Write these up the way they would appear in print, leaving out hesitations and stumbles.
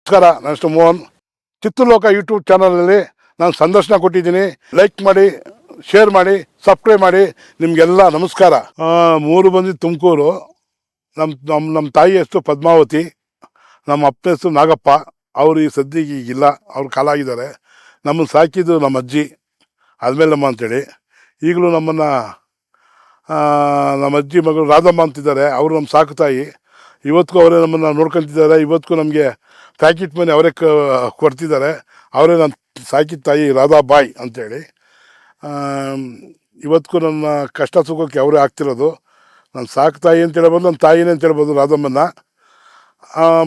ನಮಸ್ಕಾರ, ನಾನು ಮೋಹನ್. ಚಿತ್ರಲೋಕ ಯೂಟ್ಯೂಬ್ ಚಾನಲಲ್ಲಿ ನಾನು ಸಂದರ್ಶನ ಕೊಟ್ಟಿದ್ದೀನಿ. ಲೈಕ್ ಮಾಡಿ, ಶೇರ್ ಮಾಡಿ, ಸಬ್ಸ್ಕ್ರೈಬ್ ಮಾಡಿ. ನಿಮಗೆಲ್ಲ ನಮಸ್ಕಾರ. ಮೂರು ಬಂದು ತುಮಕೂರು. ನಮ್ಮ ತಾಯಿ ಹೆಸರು ಪದ್ಮಾವತಿ, ನಮ್ಮ ಅಪ್ಪನ ಹೆಸರು ನಾಗಪ್ಪ. ಅವರು ಈ ಸದ್ಯಕ್ಕೆ ಈಗಿಲ್ಲ, ಅವ್ರು ಕಾಲ ಆಗಿದ್ದಾರೆ. ನಮ್ಮನ್ನು ಸಾಕಿದ್ದು ನಮ್ಮ ಅಜ್ಜಿ, ಆದಮೇಲೆ ನಮ್ಮ ಅಂತೇಳಿ. ಈಗಲೂ ನಮ್ಮ ಅಜ್ಜಿ ಮಗಳು ರಾಧಮ್ಮ ಅಂತಿದ್ದಾರೆ, ಅವರು ನಮ್ಮ ಸಾಕು ತಾಯಿ. ಇವತ್ತಿಗೂ ಅವರೇ ನಮ್ಮನ್ನು ನೋಡ್ಕೊತಿದ್ದಾರೆ. ಇವತ್ತಿಗೂ ನಮಗೆ ಪ್ಯಾಕೆಟ್ ಮನೆ ಅವರೇ ಕೊಡ್ತಿದ್ದಾರೆ. ಅವರೇ ನನ್ನ ಸಾಕಿದ ತಾಯಿ ರಾಧಾಬಾಯಿ ಅಂತೇಳಿ. ಇವತ್ತಿಗೂ ನನ್ನ ಕಷ್ಟ ಸುಖಕ್ಕೆ ಅವರೇ ಆಗ್ತಿರೋದು. ನನ್ನ ಸಾಕು ತಾಯಿ ಅಂತ ಹೇಳ್ಬೋದು, ನನ್ನ ತಾಯಿನೇ ಅಂತ ಹೇಳ್ಬೋದು ರಾಧಮ್ಮನ್ನ.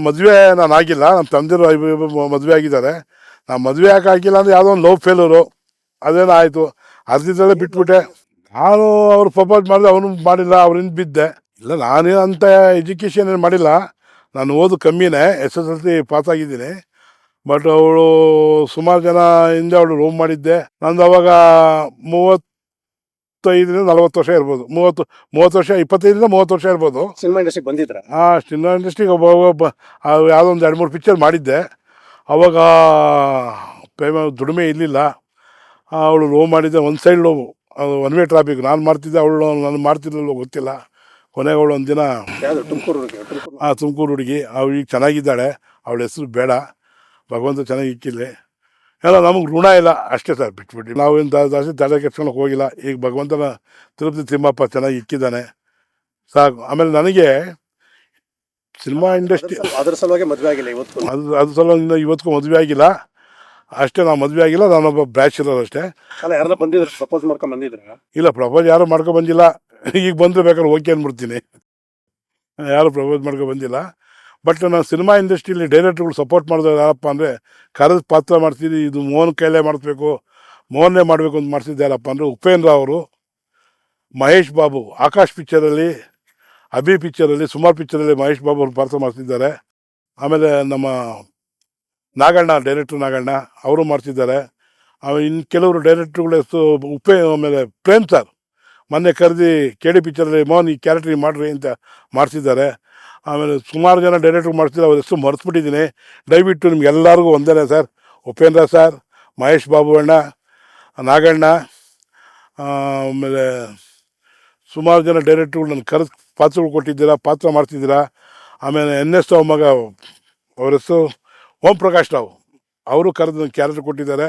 ಮದುವೆ ನಾನು ಆಗಿಲ್ಲ, ನಮ್ಮ ತಂದೆಯವರು ಮದುವೆ ಆಗಿದ್ದಾರೆ. ನಾನು ಮದುವೆ ಆಗಿಲ್ಲ ಅಂದರೆ ಯಾವುದೋ ಒಂದು ಲವ್ ಫೇಲೂರು, ಅದೇನೋ ಆಯಿತು. ಅರ್ಧದಲ್ಲೇ ಬಿಟ್ಬಿಟ್ಟೆ. ನಾನು ಅವ್ರು ಪ್ರಪೋಸ್ ಮಾಡಿದೆ, ಅವನು ಮಾಡಿಲ್ಲ, ಅವ್ರಿಂದ ಬಿದ್ದೆ. ಇಲ್ಲ, ನಾನೇ ಅಂಥ ಎಜುಕೇಷನ್ ಏನು ಮಾಡಿಲ್ಲ. ನಾನು ಓದು ಕಮ್ಮಿನೇ, SSLC ಪಾಸಾಗಿದ್ದೀನಿ. ಬಟ್ ಅವಳು ಸುಮಾರು ಜನ ಹಿಂದೆ ಅವಳು ರೂಮ್ ಮಾಡಿದ್ದೆ. ನಂದು ಅವಾಗ 35-40 ವರ್ಷ ಇರ್ಬೋದು. 30 ವರ್ಷ, 25-30 ವರ್ಷ ಇರ್ಬೋದು. ಸಿನಿಮಾ ಇಂಡಸ್ಟ್ರಿಗೆ ಬಂದಿದ್ರ? ಸಿನಿಮಾ ಇಂಡಸ್ಟ್ರಿಗೆ ಯಾವುದೋ ಒಂದು 2-3 ಪಿಕ್ಚರ್ ಮಾಡಿದ್ದೆ. ಅವಾಗ ದುಡಿಮೆ ಇರಲಿಲ್ಲ. ಅವಳು ಲೋವ್ ಮಾಡಿದ್ದೆ, ಒಂದು ಸೈಡ್ ಲೋವು, ಅದು ಒನ್ ವೇ ಟ್ರಾಫಿಕ್. ನಾನು ಮಾಡ್ತಿದ್ದೆ, ಅವಳು ನಾನು ಮಾಡ್ತಿರ್ಲಿಲ್ಲ, ಗೊತ್ತಿಲ್ಲ. ಕೊನೆಗೆ ಅವಳು ಒಂದಿನ ತುಮಕೂರು ಹುಡುಗಿ, ಅವಳು ಈಗ ಚೆನ್ನಾಗಿದ್ದಾಳೆ. ಅವಳ ಹೆಸರು ಬೇಡ, ಭಗವಂತ ಚೆನ್ನಾಗಿ ಇಕ್ಕಿಲ್ಲ. ಎಲ್ಲ ನಮಗೆ ಋಣ ಇಲ್ಲ, ಅಷ್ಟೇ ಸರ್, ಬಿಟ್ಬಿಟ್ಟು ನಾವೇನು ಜಾಸ್ತಿ ತಲೆ ಕೆಡ್ಸ್ಕೊಳಕ್ಕೆ ಹೋಗಿಲ್ಲ. ಈಗ ಭಗವಂತನ ತಿರುಪತಿ ತಿಮ್ಮಪ್ಪ ಚೆನ್ನಾಗಿ ಇಕ್ಕಿದ್ದಾನೆ, ಸಾಕು. ಆಮೇಲೆ ನನಗೆ ಸಿನಿಮಾ ಇಂಡಸ್ಟ್ರಿ ಅದ್ರ ಸಲುವಾಗಿ ಮದುವೆ ಆಗಿಲ್ಲ ಇವತ್ತು. ಅದ್ರ ಸಲುವಾಗಿ ಇವತ್ತಿಗೂ ಮದುವೆ ಆಗಿಲ್ಲ ಅಷ್ಟೇ. ನಾವು ಮದುವೆ ಆಗಿಲ್ಲ, ನಾನೊಬ್ಬ ಬ್ಯಾಚುಲರ್ ಅಷ್ಟೇ. ಅಲ್ಲ, ಯಾರೆಲ್ಲ ಬಂದಿದ್ರು, ಪ್ರಪೋಸ್ ಮಾಡ್ಕೊಂಡು ಬಂದಿದ್ರ? ಇಲ್ಲ, ಪ್ರಪೋಸ್ ಯಾರು ಮಾಡ್ಕೊ ಬಂದಿಲ್ಲ. ಈಗ ಬಂದರೆ ಬೇಕಾದ್ರೆ ಓಕೆ ಅಂದ್ಬಿಡ್ತೀನಿ. ಯಾರು ಪ್ರಪೋಸ್ ಮಾಡ್ಕೊ ಬಂದಿಲ್ಲ. ಬಟ್ ನಾನು ಸಿನಿಮಾ ಇಂಡಸ್ಟ್ರಿಯಲ್ಲಿ ಡೈರೆಕ್ಟ್ರುಗಳು ಸಪೋರ್ಟ್ ಮಾಡಿದವ್ರು ಯಾರಪ್ಪ ಅಂದರೆ, ಕರೆದು ಪಾತ್ರ ಮಾಡ್ತಿದ್ದು ಇದು ಮೋಹನ್ ಕೈಲೇ ಮಾಡಿಸ್ಬೇಕು, ಮೋಹನ್ನೇ ಮಾಡಬೇಕು ಅಂತ ಮಾಡಿಸಿದ್ದು ಯಾರಪ್ಪ ಅಂದರೆ ಉಪೇಂದ್ರ ಅವರು, ಮಹೇಶ್ ಬಾಬು. ಆಕಾಶ್ ಪಿಕ್ಚರಲ್ಲಿ, ಅಭಿ ಪಿಕ್ಚರಲ್ಲಿ, ಸುಮಾರು ಪಿಕ್ಚರಲ್ಲಿ ಮಹೇಶ್ ಬಾಬು ಅವರು ಪಾತ್ರ ಮಾಡ್ತಿದ್ದಾರೆ. ಆಮೇಲೆ ನಮ್ಮ ನಾಗಣ್ಣ, ಡೈರೆಕ್ಟ್ರು ನಾಗಣ್ಣ, ಅವರು ಮಾಡ್ತಿದ್ದಾರೆ. ಆಮೇಲೆ ಇನ್ನು ಕೆಲವರು ಡೈರೆಕ್ಟ್ರುಗಳ ಹೆಸರು ಆಮೇಲೆ ಪ್ರೇಮ್ ಸರ್ ಮೊನ್ನೆ ಕರೆದು KD ಪಿಕ್ಚರಲ್ಲಿ ಮೋಹನ್ ಈ ಕ್ಯಾರೆಕ್ಟ್ರಿ ಮಾಡಿರಿ ಅಂತ ಮಾಡ್ತಿದ್ದಾರೆ. ಆಮೇಲೆ ಸುಮಾರು ಜನ ಡೈರೆಕ್ಟ್ರು ಮಾಡ್ತಿದ್ದಾರೆ, ಅವ್ರ ಹೆಸರು ಮರೆತುಬಿಟ್ಟಿದ್ದೀನಿ. ದಯವಿಟ್ಟು ನಿಮ್ಗೆಲ್ಲರಿಗೂ ಒಂದೇ ಸರ್, ಉಪೇಂದ್ರ ಸರ್, ಮಹೇಶ್ ಬಾಬು ಅಣ್ಣ, ನಾಗಣ್ಣ, ಆಮೇಲೆ ಸುಮಾರು ಜನ ಡೈರೆಕ್ಟ್ರುಗಳು ನನ್ನ ಕರೆದು ಪಾತ್ರಗಳು ಕೊಟ್ಟಿದ್ದೀರಾ, ಪಾತ್ರ ಮಾಡ್ತಿದ್ದೀರಾ. ಆಮೇಲೆ NS ರಾವ್ ಮಗ, ಅವ್ರ ಹೆಸರು ಓಂ ಪ್ರಕಾಶ್ ರಾವ್, ಅವರು ಕರೆದು ನನ್ನ ಕ್ಯಾರೆಕ್ಟರ್ ಕೊಟ್ಟಿದ್ದಾರೆ.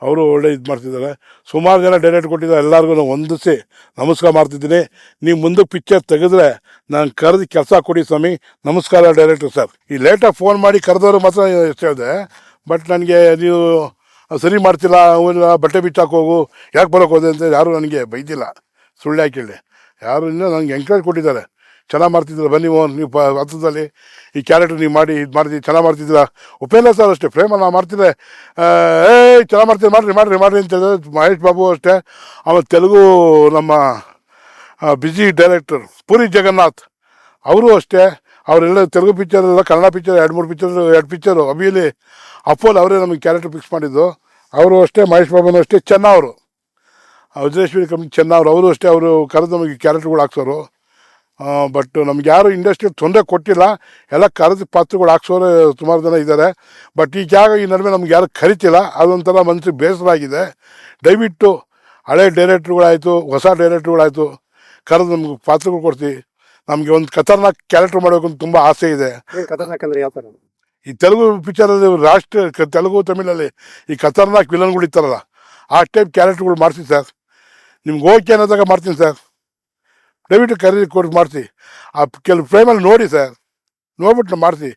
ಅವರು ಒಳ್ಳೆ ಇದು ಮಾಡ್ತಿದ್ದಾರೆ. ಸುಮಾರು ಜನ ಡೈರೆಕ್ಟ್ ಕೊಟ್ಟಿದ್ದಾರೆ. ಎಲ್ಲರಿಗೂ ನಾನು ಹೊಂದಿಸಿ ನಮಸ್ಕಾರ ಮಾಡ್ತಿದ್ದೀನಿ. ನೀವು ಮುಂದಕ್ಕೆ ಪಿಕ್ಚರ್ ತೆಗೆದ್ರೆ ನಾನು ಕರೆದು ಕೆಲಸ ಕೊಡಿ ಸ್ವಾಮಿ. ನಮಸ್ಕಾರ ಡೈರೆಕ್ಟ್ರು ಸರ್. ಈ ಲೇಟಾಗಿ ಫೋನ್ ಮಾಡಿ ಕರೆದವರು ಮಾತ್ರ ಎಷ್ಟು ಹೇಳಿದೆ. ಬಟ್ ನನಗೆ ನೀವು ಸರಿ ಮಾಡ್ತಿಲ್ಲ, ಬಟ್ಟೆ ಬಿಚ್ಚಾಕೆ ಹೋಗು, ಯಾಕೆ ಬರೋಕೆ ಹೋದೆ ಅಂತ ಯಾರೂ ನನಗೆ ಬೈದಿಲ್ಲ, ಸುಳ್ಳು ಯಾಕೆ ಹೇಳಿ. ಯಾರು ಇನ್ನೂ ನನಗೆ ಎಂಕರೇಜ್ ಕೊಟ್ಟಿದ್ದಾರೆ. ಚೆನ್ನಾಗಿ ಮಾಡ್ತಿದ್ದೀರ, ಬನ್ನಿ ಮೋಹನ್, ನೀವು ಹತ್ತದಲ್ಲಿ ಈ ಕ್ಯಾರೆಕ್ಟರ್ ನೀವು ಮಾಡಿ ಇದು ಮಾಡ್ತೀವಿ, ಚೆನ್ನಾಗಿ ಮಾಡ್ತಿದ್ದೀರಾ. ಉಪೇಂದ್ರ ಸರ್ ಅಷ್ಟೇ, ಪ್ರೇಮ ನಾವು ಮಾಡ್ತಿದ್ದೆ, ಚೆನ್ನಾಗಿ ಮಾಡ್ತೀವಿ, ಮಾಡಿರಿ ಅಂತ ಹೇಳಿದ್ರೆ. ಮಹೇಶ್ ಬಾಬು ಅಷ್ಟೇ. ಆಮೇಲೆ ತೆಲುಗು ನಮ್ಮ ಬಿಜಿ ಡೈರೆಕ್ಟರ್ ಪುರಿ ಜಗನ್ನಾಥ್, ಅವರು ಅಷ್ಟೇ. ಅವರೆಲ್ಲ ತೆಲುಗು ಪಿಕ್ಚರೆಲ್ಲ, ಕನ್ನಡ ಪಿಕ್ಚರ್ 2 ಪಿಕ್ಚರು ಅಭಿಯಲ್ಲಿ ಅಪ್ಪೋಲ್ ಅವರೇ ನಮಗೆ ಕ್ಯಾರೆಕ್ಟರ್ ಫಿಕ್ಸ್ ಮಾಡಿದ್ದು. ಅವರು ಅಷ್ಟೇ, ಮಹೇಶ್ ಬಾಬುನೂ ಅಷ್ಟೇ. ಅವರು ವಜ್ರೇಶ್ವರಿ ಕಂಪ್ನಿ ಅವರು ಅಷ್ಟೇ, ಅವರು ಕರೆದು ನಮಗೆ ಕ್ಯಾರೆಕ್ಟರ್ಗಳು ಹಾಕ್ಸೋರು. ಬಟ್ ನಮ್ಗೆ ಯಾರು ಇಂಡಸ್ಟ್ರಿ ತೊಂದರೆ ಕೊಟ್ಟಿಲ್ಲ. ಎಲ್ಲ ಕರೆದು ಪಾತ್ರಗಳು ಹಾಕ್ಸೋರೆ ಸುಮಾರು ಜನ ಇದ್ದಾರೆ. ಬಟ್ ಈ ನಡುವೆ ನಮ್ಗೆ ಯಾರು ಕರಿತಿಲ್ಲ, ಅದೊಂಥರ ಮನಸ್ಸಿಗೆ ಬೇಸರ ಆಗಿದೆ. ದಯವಿಟ್ಟು ಹಳೆ ಡೈರೆಕ್ಟ್ರುಗಳಾಯಿತು, ಹೊಸ ಡೈರೆಕ್ಟ್ರುಗಳಾಯಿತು, ಕರೆದು ನಮ್ಗೆ ಪಾತ್ರಗಳು ಕೊಡ್ತೀವಿ. ನಮಗೆ ಒಂದು ಖತರ್ನಾಕ್ ಕ್ಯಾರೆಕ್ಟರ್ ಮಾಡಬೇಕು ಅಂತ ತುಂಬ ಆಸೆ ಇದೆ. ಖತರ್ನಾಕ್ ಯಾವ ಥರ? ಈ ತೆಲುಗು ಪಿಕ್ಚರಲ್ಲಿ, ತೆಲುಗು ತಮಿಳಲ್ಲಿ ಈ ಖತರ್ನಾಕ್ ವಿಲನ್ಗಳು ಇರ್ತಾರಲ್ಲ, ಆ ಟೈಪ್ ಕ್ಯಾರೆಕ್ಟರ್ಗಳು ಮಾಡ್ತೀನಿ ಸರ್. ನಿಮ್ಗೆ ಓಕೆ ಅನ್ನೋದಾಗ ಮಾಡ್ತೀನಿ ಸರ್. ದಯವಿಟ್ಟು ಕೊಟ್ಟು ಮಾಡಿಸಿ. ಆ ಕೆಲವು ಫ್ರೇಮಲ್ಲಿ ನೋಡಿ ಸರ್, ನೋಡ್ಬಿಟ್ಟು ಮಾಡಿಸಿ.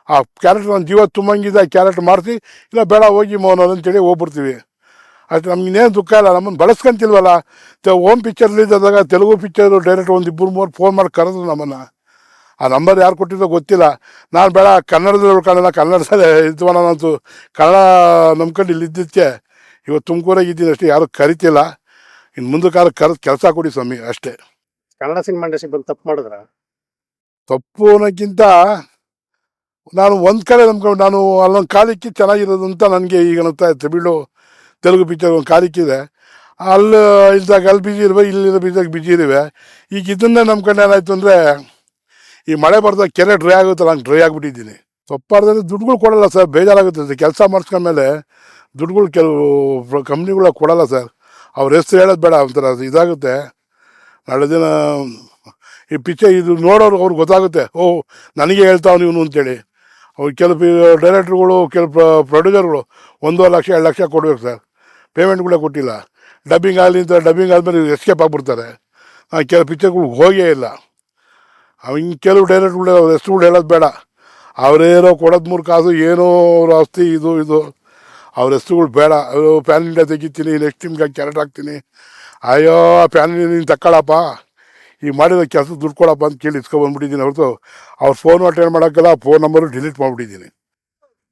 ಆ ಕ್ಯಾರೆಕ್ಟರ್ ನನ್ನ ಜೀವ ತುಂಬಂಗಿದೆ, ಆ ಕ್ಯಾರೆಕ್ಟರ್ ಮಾಡಿಸಿ. ಇಲ್ಲ ಬೇಡ ಹೋಗಿ ಮೋಹನ್ ಅಂತೇಳಿ ಹೋಗ್ಬಿಡ್ತೀವಿ ಅಷ್ಟು. ನಮ್ಗೆ ಇನ್ನೇನು ದುಃಖ ಇಲ್ಲ, ನಮ್ಮನ್ನು ಬಳಸ್ಕೊಂತಿಲ್ವಲ್ಲ. ಓಮ್ ಪಿಕ್ಚರ್ಲಿದ್ದಾಗ ತೆಲುಗು ಪಿಕ್ಚರು ಡೈರೆಕ್ಟ್ 1-2-3 ಫೋನ್ ಮಾಡಿ ಕರೆದ್ರು ನಮ್ಮನ್ನು. ಆ ನಂಬರ್ ಯಾರು ಕೊಟ್ಟಿದ್ದೋ ಗೊತ್ತಿಲ್ಲ. ನಾನು ಬೇಡ, ಕನ್ನಡದಲ್ಲಿ ಉಳ್ಕೊಳ್ಳೋಣ, ಕನ್ನಡದಲ್ಲೇ ಇದ್ವನಂತೂ ಕನ್ನಡ ನಂಬ್ಕೊಂಡು ಇಲ್ಲಿದ್ದಕ್ಕೆ ಇವತ್ತು ತುಮಕೂರಾಗ ಇದ್ದೀನಿ ಅಷ್ಟೇ. ಯಾರು ಕರಿತಿಲ್ಲ. ಇನ್ನು ಮುಂದಕ್ಕೆ ಕರೆದು ಕೆಲಸ ಕೊಡಿ ಸ್ವಾಮಿ ಅಷ್ಟೇ. ಕನ್ನಡ ಸಿನಿಮಾ ಇಂಡಸ್ಟ್ರಿಗೆ ಬಂದು ತಪ್ಪು ಮಾಡಿದ್ರ? ತಪ್ಪು ಅನ್ನೋಕ್ಕಿಂತ ನಾನು ಒಂದು ಕಡೆ ನಂಬ್ಕೊಂಡು, ನಾನು ಅಲ್ಲೊಂದು ಕಾಲಿಕ್ಕಿ ಚೆನ್ನಾಗಿರೋದು ಅಂತ ನನಗೆ ಈಗ ಅನ್ನಿಸ್ತಾ ಇತ್ತು. ತೆಲುಗು ಪಿಕ್ಚರ್ ಒಂದು ಕಾಲಿಕ್ಕಿದೆ, ಅಲ್ಲಿ ಇದ್ದಾಗ ಅಲ್ಲಿ ಬಿಜಿ ಇರುವೆ, ಇಲ್ಲಿರೋ ಬಿದ್ದಾಗ ಬಿಜಿ ಇರುವೆ. ಈಗ ಇದನ್ನೇ ನಂಬ್ಕೊಂಡು ಏನಾಯ್ತು ಅಂದರೆ, ಈ ಮಳೆ ಬರ್ದಾಗ ಕೆರೆ ಡ್ರೈ ಆಗುತ್ತಲ್ಲ, ಹಂಗೆ ಡ್ರೈ ಆಗಿಬಿಟ್ಟಿದ್ದೀನಿ. ತಪ್ಪಾರ್ದಲ್ಲಿ ದುಡ್ಡುಗಳು ಕೊಡಲ್ಲ ಸರ್, ಬೇಜಾರಾಗುತ್ತೆ ಸರ್. ಕೆಲಸ ಮಾಡಿಸ್ಕೊಂಡ್ಮೇಲೆ ದುಡ್ಡುಗಳು ಕೆಲವು ಕಂಪ್ನಿಗಳ ಕೊಡಲ್ಲ ಸರ್. ಅವ್ರ ಹೆಸ್ರು ಹೇಳೋದು ಬೇಡ, ಒಂಥರ ಇದಾಗುತ್ತೆ. ನಾಳೆ ದಿನ ಈ ಪಿಕ್ಚರ್ ಇದು ನೋಡೋರು ಅವ್ರಿಗೆ ಗೊತ್ತಾಗುತ್ತೆ, ಓಹ್ ನನಗೆ ಹೇಳ್ತಾವ್ ನೀವು ಅಂತೇಳಿ. ಅವ್ರು ಕೆಲವು ಡೈರೆಕ್ಟ್ರುಗಳು, ಕೆಲವು ಪ್ರೊಡ್ಯೂಸರ್ಗಳು 1.5 ಲಕ್ಷ 2 ಲಕ್ಷ ಕೊಡ್ಬೇಕು ಸರ್, ಪೇಮೆಂಟ್ಗಳೇ ಕೊಟ್ಟಿಲ್ಲ. ಡಬ್ಬಿಂಗ್ ಆಗಲಿ ಅಂತ ಡಬ್ಬಿಂಗ್ ಆದಮೇಲೆ ಎಸ್ಕೇಪ್ ಆಗಿಬಿಡ್ತಾರೆ. ಕೆಲವು ಪಿಕ್ಚರ್ಗಳು ಹೋಗೇ ಇಲ್ಲ. ಹಿಂಗೆ ಕೆಲವು ಡೈರೆಕ್ಟ್ಗಳು ಅವ್ರ ಹೆಸ್ರುಗಳು ಹೇಳೋದು ಬೇಡ. ಅವರೇನೋ ಕೊಡೋದು 3 ಕಾಸು, ಏನೋ ಅವ್ರ ಆಸ್ತಿ ಇದು ಅವ್ರ ಹೆಸ್ರುಗಳು ಬೇಡ. ಅವರು ಪ್ಯಾನ್ ಇಂಡಿಯಾ ತೆಗಿತೀನಿ, ನೆಕ್ಸ್ಟ್ ಟೀಮ್ಗೆ ಕ್ಯಾರೆಕ್ಟ್ ಹಾಕ್ತೀನಿ, ಅಯ್ಯೋ ಪ್ಯಾನ್ ಇಂಡಿಯಾ ನೀನು ತಗೊಳಪ್ಪ, ಈ ಮಾಡಿರೋ ಕೆಲಸ ದುಡ್ಡು ಕೊಡಪ್ಪ ಅಂತ ಕೇಳಿ ಇಸ್ಕೊಬಂದ್ಬಿಟ್ಟಿದ್ದೀನಿ ಹೊರತು ಅವ್ರ ಫೋನ್ ಅಟೆಂಡ್ ಮಾಡೋಕ್ಕಲ್ಲ, ಫೋನ್ ನಂಬರು ಡಿಲೀಟ್ ಮಾಡಿಬಿಟ್ಟಿದ್ದೀನಿ.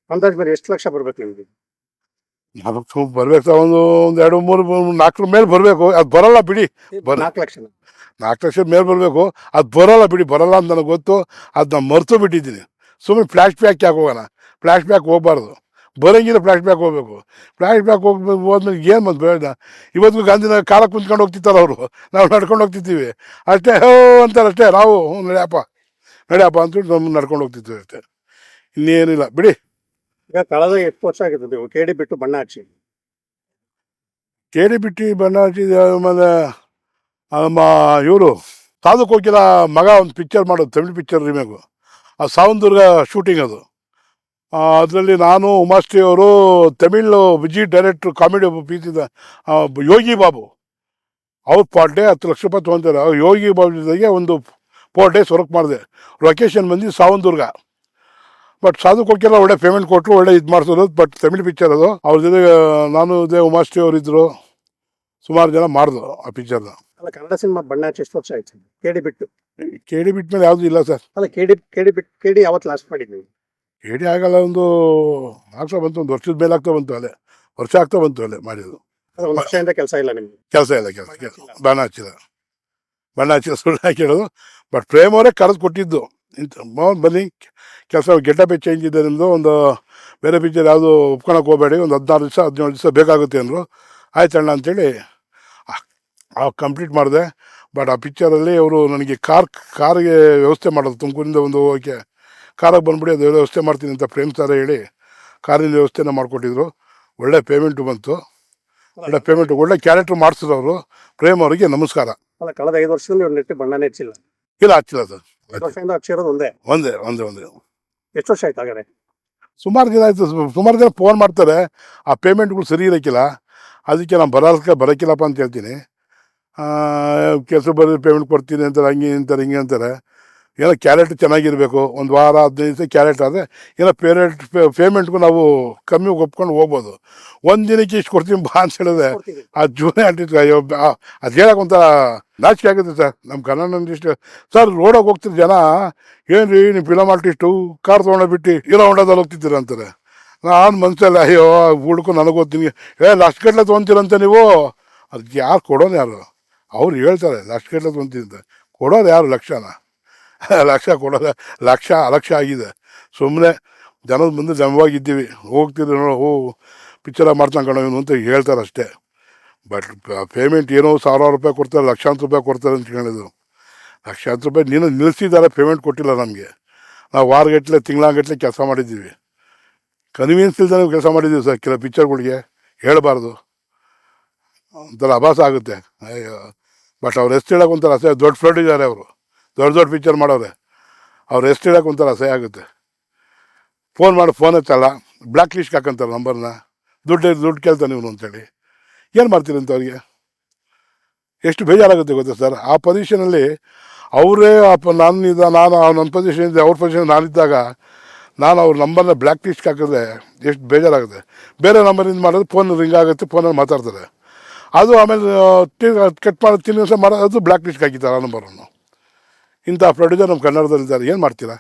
ಅಂದಾಜು ಬೇರೆ ಎಷ್ಟು ಲಕ್ಷ ಬರ್ಬೇಕು ನಿಮ್ಗೆ? ಅದಕ್ಕೆ ಬರ್ಬೇಕು ಸರ್, ಒಂದು 2, 3, 4 ಮೇಲೆ ಬರಬೇಕು. ಅದು ಬರೋಲ್ಲ ಬಿಡಿ, 4 ಲಕ್ಷ 4 ಲಕ್ಷದ ಮೇಲೆ ಬರಬೇಕು. ಅದು ಬರೋಲ್ಲ ಬಿಡಿ, ಬರೋಲ್ಲ ಅಂತ ನನಗೆ ಗೊತ್ತು. ಅದನ್ನ ಮರೆತು ಬಿಟ್ಟಿದ್ದೀನಿ. ಸುಮ್ಮನೆ ಫ್ಲ್ಯಾಶ್ ಬ್ಯಾಕ್ ಯಾಕೆ ಹೋಗೋಣ? ಫ್ಲ್ಯಾಶ್ ಬ್ಯಾಕ್ ಹೋಗ್ಬಾರ್ದು, ಬರೋಂಗಿಲ್ಲ ಫ್ಲ್ಯಾಶ್ ಬ್ಯಾಕ್ ಹೋಗ್ಬೇಕು. ಫ್ಲ್ಯಾಶ್ ಬ್ಯಾಕ್ ಹೋದ್ಮೇಲೆ ಏನು ಬಂದು ಬೇಡ. ಇವತ್ತಿಗೂ ಗಾಂಧಿನ ಕಾಲಕ್ಕೆ ಕುಂತ್ಕೊಂಡು ಹೋಗ್ತಿರ್ತಾರೆ ಅವರು, ನಾವು ನಡ್ಕೊಂಡು ಹೋಗ್ತಿರ್ತೀವಿ ಅಷ್ಟೇ. ಹೋ ಅಂತಾರೆ ಅಷ್ಟೇ, ನಾವು ನಡಿಯಪ್ಪ ಅಂತೇಳಿ ನಮ್ಮ ನಡ್ಕೊಂಡು ಹೋಗ್ತಿರ್ತೀವಿ ಅಷ್ಟೇ, ಇನ್ನೇನಿಲ್ಲ ಬಿಡಿ. ಈಗ ಕಳೆದ ಎಷ್ಟು ವರ್ಷ ಆಗಿದೆ ನೀವು KD ಬಿಟ್ಟು ಬಣ್ಣ ಹಚ್ಚಿ? KD ಬಿಟ್ಟು ಬಣ್ಣ ಹಚ್ಚಿದ ಆಮೇಲೆ ನಮ್ಮ ಇವರು ಸಾಧು ಕೋಕಿಲ ಮಗ ಒಂದು ಪಿಕ್ಚರ್ ಮಾಡೋದು, ತಮಿಳ್ ಪಿಕ್ಚರ್ ರಿಮೇಕು. ಅದು ಸಾವಂದುರ್ಗ ಶೂಟಿಂಗ್ ಅದು. ಅದರಲ್ಲಿ ನಾನು, ಉಮಾಶ್ರೀ ಅವರು, ತಮಿಳ್ ವಿಜಿ ಡೈರೆಕ್ಟ್ರು, ಕಾಮಿಡಿ ಪೀಸಿದ ಯೋಗಿ ಬಾಬು, ಅವ್ರು ಪರ್ ಡೇ 10 ಲಕ್ಷ ರೂಪಾಯಿ ತೊಗೊತಾರೆ. ಅವ್ರು ಯೋಗಿ ಬಾಬು ಜೊತೆಗೆ ಒಂದು 4 ಡೇಸ್ ವರ್ಕ್ ಮಾಡಿದೆ. ಲೊಕೇಶನ್ ಬಂದು ಸಾವಂದುರ್ಗ. ಬಟ್ ಸಾಧು ಕೋಕಿಲ ಒಳ್ಳೆ ಪೇಮೆಂಟ್ ಕೊಟ್ಟರು, ಒಳ್ಳೆ ಇದು ಮಾಡಿಸೋದು. ಬಟ್ ತಮಿಳ್ ಪಿಕ್ಚರ್ ಅದು. ಅವ್ರ ಜೊತೆಗೆ ನಾನು ಉಮಾಶ್ರೀ ಅವರು ಇದ್ದರು, ಸುಮಾರು ಜನ ಮಾಡಿದ್ರು ಆ ಪಿಕ್ಚರ್ನ. ಅಲ್ಲ, ಕನ್ನಡ ಸಿನಿಮಾ ಬಣ್ಣ ಹಚ್ಚಿ ಎಷ್ಟು ವರ್ಷ ಆಯ್ತು KD ಬಿಟ್ಟು? KD ಬಿಟ್ಟ ಮೇಲೆ ಯಾವುದೂ ಇಲ್ಲ ಸರ್. ಅಲ್ಲ, KD ಯಾವತ್ತು ಲಾಸ್ಟ್ ಮಾಡಿದ್ವಿ? KD ಆಗಲ್ಲ, ಒಂದು ಆಗ್ತಾ ಬಂತು, 1 ವರ್ಷದ ಮೇಲೆ ಆಗ್ತಾ ಬಂತು, ಅಲ್ಲೇ ವರ್ಷ ಆಗ್ತಾ ಬಂತು ಅಲ್ಲೇ ಮಾಡಿದ್ದು. ಅದು 1 ವರ್ಷದಿಂದ ಕೆಲಸ ಇಲ್ಲ ನಿಮ್ಗೆ? ಕೆಲಸ ಇಲ್ಲ, ಬಣ್ಣ ಹಚ್ಚಿಲ್ಲ ಸುಳ್ಳು ಹಾಕಿಡೋದು. ಬಟ್ ಪ್ರೇಮ್ ಅವರೇ ಕರೆದು ಕೊಟ್ಟಿದ್ದು, ಇಂಥ ಬನ್ನಿ ಕೆಲಸ, ಗೆಟಪ್ ಚೇಂಜ್ ಇದೆ ನಿಮ್ಮದು, ಒಂದು ಬೇರೆ ಪಿಕ್ಚರ್ ಯಾವುದು ಒಪ್ಕೊಳಕ್ಕೆ ಹೋಗಬೇಡಿ, ಒಂದು 16 ದಿವಸ 17 ದಿವಸ ಬೇಕಾಗುತ್ತೆ ಅಂದರು. ಆಯ್ತಣ್ಣ ಅಂತೇಳಿ ಕಂಪ್ಲೀಟ್ ಮಾಡಿದೆ. ಬಟ್ ಆ ಪಿಕ್ಚರಲ್ಲಿ ಅವರು ನನಗೆ ಕಾರಿಗೆ ವ್ಯವಸ್ಥೆ ಮಾಡೋದು, ತುಮಕೂರಿಂದ ಒಂದು ಹೋಗೋಕ್ಕೆ ಕಾರಾಗಿ ಬಂದುಬಿಡಿ, ಅದು ವ್ಯವಸ್ಥೆ ಮಾಡ್ತೀನಿ ಅಂತ ಪ್ರೇಮ್ ಸರ್ ಹೇಳಿ ಕಾರಿನ ವ್ಯವಸ್ಥೆನ ಮಾಡಿಕೊಟ್ಟಿದ್ರು. ಒಳ್ಳೆ ಪೇಮೆಂಟು ಬಂತು, ಒಳ್ಳೆ ಕ್ಯಾರೆಕ್ಟ್ರ್ ಮಾಡಿಸಿದ್ರು ಅವರು. ಪ್ರೇಮ್ ಅವರಿಗೆ ನಮಸ್ಕಾರ. ಅಲ್ಲ, ಕಳೆದ 5 ವರ್ಷದಿಂದ ನೀವು ನೆಟ್ಟಿ ಬಣ್ಣನೇ ಹಚ್ಚಿಲ್ಲ? ಇಲ್ಲ, ಹಚ್ಚಿಲ್ಲ ಸರ್. 5 ವರ್ಷದಿಂದ ಹಚ್ಚಿರೋದು ಒಂದೇ? ಒಂದೇ. ಎಷ್ಟು ವರ್ಷ ಆಯ್ತು ಹಾಗಾದ್ರೆ? ಸುಮಾರು ದಿನ ಆಯಿತು. ಸುಮಾರು ಜನ ಫೋನ್ ಮಾಡ್ತಾರೆ, ಆ ಪೇಮೆಂಟ್ಗಳು ಸರಿ ಇರೋಕ್ಕಿಲ್ಲ, ಅದಕ್ಕೆ ನಾನು ಬರೋಕ್ಕಿಲ್ಲಪ್ಪ ಅಂತ ಹೇಳ್ತೀನಿ. ಕೆಲಸ ಬರೋದು ಪೇಮೆಂಟ್ ಕೊಡ್ತೀನಿ ಅಂತಾರೆ, ಹಿಂಗೆ ಅಂತಾರೆ. ಏನೋ ಕ್ಯಾರೆಕ್ಟ್ ಚೆನ್ನಾಗಿರಬೇಕು, ಒಂದು ವಾರ 15 ದಿವಸ ಕ್ಯಾರೆಕ್ಟ್ ಆದರೆ ಏನೋ ಪೇಮೆಂಟ್ಗೂ ನಾವು ಕಮ್ಮಿ ಒಪ್ಕೊಂಡು ಹೋಗ್ಬೋದು. ಒಂದು ದಿನಕ್ಕೆ ಇಷ್ಟು ಕೊಡ್ತೀನಿ ಬಾ ಅಂತ ಹೇಳಿದ್ರೆ ಆ ಜೂನೇ ಅಂಟಿತ್ತು. ಅಯ್ಯೋ, ಅದು ಹೇಳಕ್ಕೆ ಒಂಥರ ನಾಚಿಕೆ ಆಗುತ್ತೆ ಸರ್. ನಮ್ಮ ಕನ್ನಡ ಇಂಡಸ್ಟ್ರಿ ಸರ್, ರೋಡಾಗಿ ಹೋಗ್ತಿದ್ರು ಜನ, ಏನು ರೀ ನೀವು ಫಿಲಮ್ ಆರ್ಟಿಸ್ಟು, ಕಾರ್ ತೊಗೊಂಡೋಗ್ಬಿಟ್ಟು ಹೀರೋ ಹೊಂಡದಲ್ಲಿ ಹೋಗ್ತಿದ್ದೀರ ಅಂತಾರೆ. ನಾನು ಮನಸ್ಸಲ್ಲಿ ಅಯ್ಯೋ ಹುಡ್ಕು ನನಗೆ ಓದ್ತೀನಿ, ಲಕ್ಷ ಗಟ್ಟಲೆ ತೊಗೊತೀರಂತೆ ನೀವು. ಅದಕ್ಕೆ ಯಾರು ಕೊಡೋದು ಯಾರು? ಅವ್ರು ಹೇಳ್ತಾರೆ ಲಕ್ಷ ಗಟ್ಟಲೆ ತೊಗೊತೀನಿ ಅಂತ, ಕೊಡೋದು ಯಾರು? ಲಕ್ಷ ಕೊಡೋದು, ಲಕ್ಷ ಆಗಿದೆ. ಸುಮ್ಮನೆ ಜನದ ಮುಂದೆ ಜಮವಾಗಿದ್ದೀವಿ, ಹೋಗ್ತಿದ್ರು ನೋಡು, ಪಿಕ್ಚರ ಮಾಡ್ತಾನೆ ಕಣೋ ಇವನು ಅಂತ ಹೇಳ್ತಾರೆ ಅಷ್ಟೇ. ಬಟ್ ಪೇಮೆಂಟ್ ಏನೋ 1000 ರೂಪಾಯಿ ಕೊಡ್ತಾರೆ, ಲಕ್ಷಾಂತರ ರೂಪಾಯಿ ಕೊಡ್ತಾರೆ ಅಂತ ಹೇಳಿದ್ರು. ಲಕ್ಷಾಂತರ ರೂಪಾಯಿ ನಿಲ್ಲಿಸಿದ್ದಾರೆ, ಪೇಮೆಂಟ್ ಕೊಟ್ಟಿಲ್ಲ ನಮಗೆ. ನಾವು ವಾರಗಟ್ಟಲೆ ತಿಂಗಳಾಗಟ್ಟಲೆ ಕೆಲಸ ಮಾಡಿದ್ದೀವಿ, ಕನ್ವೀನ್ಸ್ ಇಲ್ದೇ ಕೆಲಸ ಮಾಡಿದ್ದೀವಿ ಸರ್. ಕೆಲವು ಪಿಕ್ಚರ್ಗಳಿಗೆ ಹೇಳಬಾರ್ದು, ಒಂಥರ ಅಭಾಸ ಆಗುತ್ತೆ. ಅಯ್ಯೋ, ಬಟ್ ಅವ್ರು ಎಷ್ಟು ಹೇಳೋಕೆ ಒಂಥರ ಅಸಹ್ಯ. ದೊಡ್ಡ ಪ್ರೊಡ್ಯೂಸರ್ ಅವರು, ದೊಡ್ಡ ಪಿಕ್ಚರ್ ಮಾಡೋರೆ, ಅವ್ರು ಎಷ್ಟು ಹೇಳೋಕೆ ಒಂಥರ ಅಸಹ್ಯ ಆಗುತ್ತೆ. ಫೋನ್ ಹಚ್ಚಲ್ಲ, ಬ್ಲ್ಯಾಕ್ ಲಿಸ್ಟ್ಗೆ ಹಾಕಂತಾರೆ ನಂಬರ್ನ. ದುಡ್ಡು ಕೇಳ್ತಾನೆ ಇವನು ಅಂತೇಳಿ. ಏನು ಮಾಡ್ತೀರಿ ಅಂತ ಅವ್ರಿಗೆ ಎಷ್ಟು ಬೇಜಾರಾಗುತ್ತೆ ಗೊತ್ತಾ ಸರ್. ಆ ಪೊಸಿಷನಲ್ಲಿ ಅವರೇ ನಾನು ನನ್ನ ಪೊಸಿಷನ್ ಇದ್ದೆ, ಅವ್ರ ಪೊಸಿಷನ್ ನಾನಿದ್ದಾಗ ನಾನು ಅವ್ರ ನಂಬರ್ನ ಬ್ಲ್ಯಾಕ್ ಲಿಸ್ಟ್ಗೆ ಹಾಕಿದ್ರೆ ಎಷ್ಟು ಬೇಜಾರಾಗುತ್ತೆ. ಬೇರೆ ನಂಬರಿಂದ ಮಾಡೋದು ಫೋನ್ ರಿಂಗ್ ಆಗುತ್ತೆ, ಫೋನಲ್ಲಿ ಮಾತಾಡ್ತಾರೆ. ಅದು ಆಮೇಲೆ ಕಟ್ ಮಾಡಿ 3 ದಿವಸ ಮಾಡೋದು ಬ್ಲ್ಯಾಕ್ ಲಿಸ್ಟ್ಗೆ ಹಾಕಿದ್ದಾರೆ ಆ ನಂಬರನ್ನು. ಇಂಥ ಪ್ರೊಡ್ಯೂಸರ್ ನಮ್ಮ ಕನ್ನಡದಲ್ಲಿದ್ದಾರೆ, ಏನು ಮಾಡ್ತೀರಾ?